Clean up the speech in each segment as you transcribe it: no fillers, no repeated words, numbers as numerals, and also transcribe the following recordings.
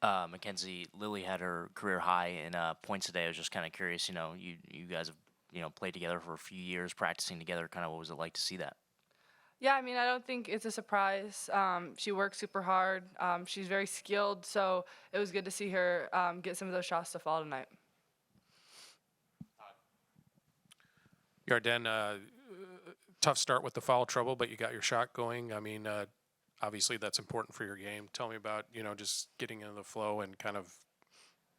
Mackenzie, Lily had her career high in points today. I was just kind of curious. You guys have played together for a few years, practicing together. Kind of what was it like to see that? Yeah, I mean, I don't think it's a surprise. She works super hard. She's very skilled, so it was good to see her get some of those shots to fall tonight. Yarden, tough start with the foul trouble, but you got your shot going. I mean, obviously that's important for your game. Tell me about, just getting into the flow and kind of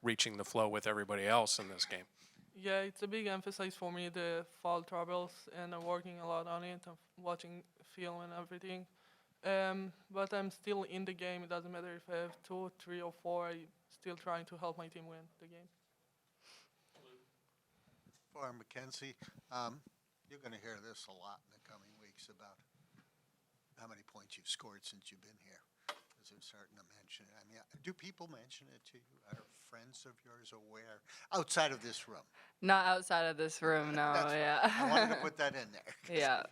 reaching the flow with everybody else in this game. Yeah, it's a big emphasis for me, the fall troubles, and I'm working a lot on it. I'm watching film and everything. But I'm still in the game. It doesn't matter if I have 2, 3, or 4. I'm still trying to help my team win the game. For Mackenzie, you're going to hear this a lot in the coming weeks about how many points you've scored since you've been here. Because they're starting to mention it. I mean, do people mention it to you? Are friends of yours aware outside of this room? Not outside of this room, no. That's Yeah. right. I wanted to put that in there. Yeah.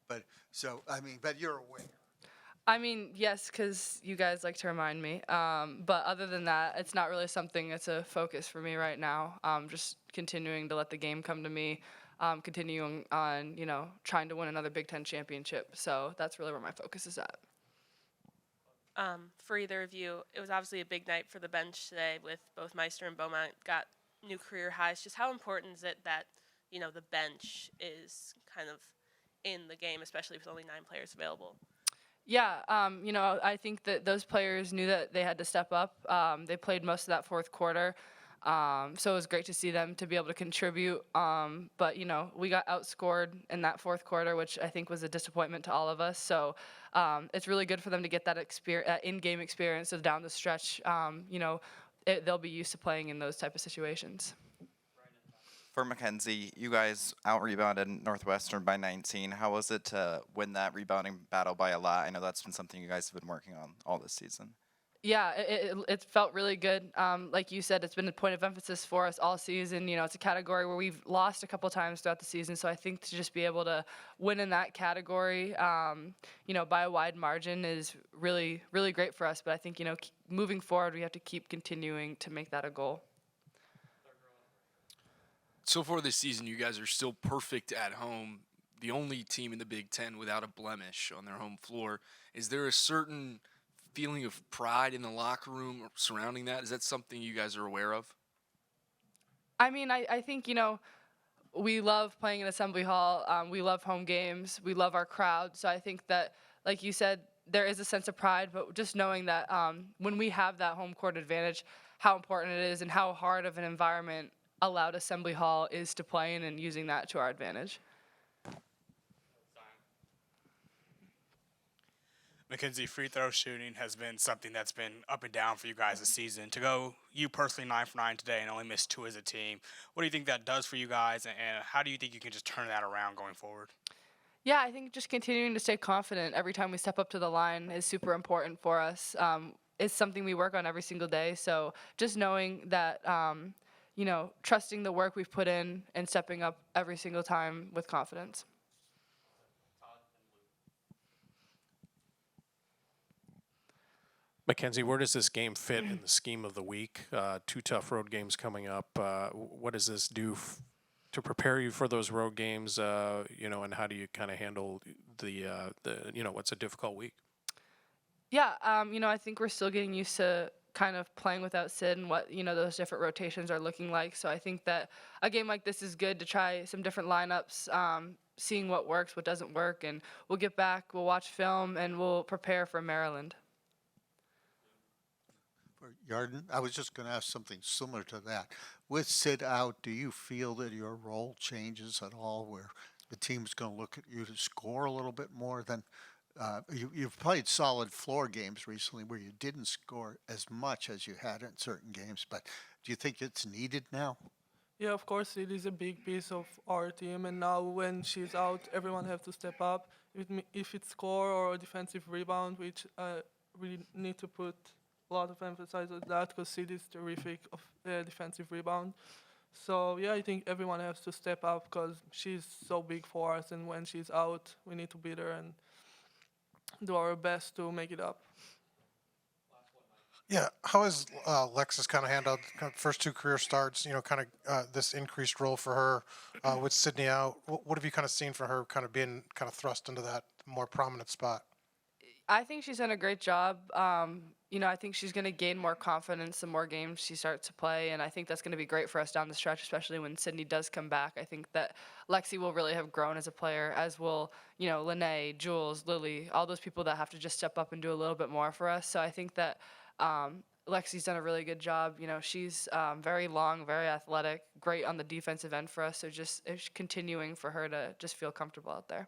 But so I mean, but you're aware. I mean, yes, because you guys like to remind me. But other than that, it's not really something that's a focus for me right now. Just continuing to let the game come to me, continuing on, trying to win another Big Ten championship. So that's really where my focus is at. For either of you, it was obviously a big night for the bench today with both Meister and Beaumont got new career highs. Just how important is it that, the bench is kind of in the game, especially with only 9 players available? Yeah, I think that those players knew that they had to step up. They played most of that fourth quarter. So it was great to see them to be able to contribute. But, we got outscored in that fourth quarter, which I think was a disappointment to all of us. So it's really good for them to get that in-game experience of down the stretch. They'll be used to playing in those type of situations. For Mackenzie, you guys out-rebounded Northwestern by 19. How was it to win that rebounding battle by a lot? I know that's been something you guys have been working on all this season. Yeah, it felt really good. Like you said, it's been a point of emphasis for us all season. It's a category where we've lost a couple times throughout the season. So I think to just be able to win in that category, by a wide margin is really, really great for us. But I think, moving forward, we have to keep continuing to make that a goal. So far this season, you guys are still perfect at home, the only team in the Big Ten without a blemish on their home floor. Is there a certain feeling of pride in the locker room surrounding that? Is that something you guys are aware of? I mean, I think, we love playing in Assembly Hall. We love home games. We love our crowd. So I think that, like you said, there is a sense of pride, but just knowing that when we have that home court advantage, how important it is and how hard of an environment a loud Assembly Hall is to play in and using that to our advantage. Mackenzie, free throw shooting has been something that's been up and down for you guys this season. To go, you personally 9 for 9 today and only missed 2 as a team. What do you think that does for you guys, and how do you think you can just turn that around going forward? Yeah, I think just continuing to stay confident every time we step up to the line is super important for us. It's something we work on every single day. So just knowing that, trusting the work we've put in and stepping up every single time with confidence. Mackenzie, where does this game fit in the scheme of the week? 2 tough road games coming up. What does this do to prepare you for those road games? And how do you kind of handle the what's a difficult week? Yeah, I think we're still getting used to kind of playing without Sid and what, those different rotations are looking like. So I think that a game like this is good to try some different lineups, seeing what works, what doesn't work, and we'll get back, we'll watch film, and we'll prepare for Maryland. For Yarden, I was just going to ask something similar to that. With Sid out, do you feel that your role changes at all, where the team's going to look at you to score a little bit more than you've played solid floor games recently where you didn't score as much as you had in certain games, but do you think it's needed now? Yeah, of course, it is a big piece of our team, and now when she's out, everyone has to step up. If it's score or a defensive rebound, which we need to put a lot of emphasis on that because Sid is terrific of defensive rebound. So yeah, I think everyone has to step up because she's so big for us, and when she's out, we need to beat her and do our best to make it up. Yeah, how has Lexus kind of handled kind of first two career starts? Kind of this increased role for her with Sydney out. What have you kind of seen for her, kind of being kind of thrust into that more prominent spot? I think she's done a great job. I think she's going to gain more confidence the more games she starts to play, and I think that's going to be great for us down the stretch, especially when Sydney does come back. I think that Lexie will really have grown as a player, as will, Lene, Jules, Lily, all those people that have to just step up and do a little bit more for us. So I think that Lexie's done a really good job. She's very long, very athletic, great on the defensive end for us. So just it's continuing for her to just feel comfortable out there.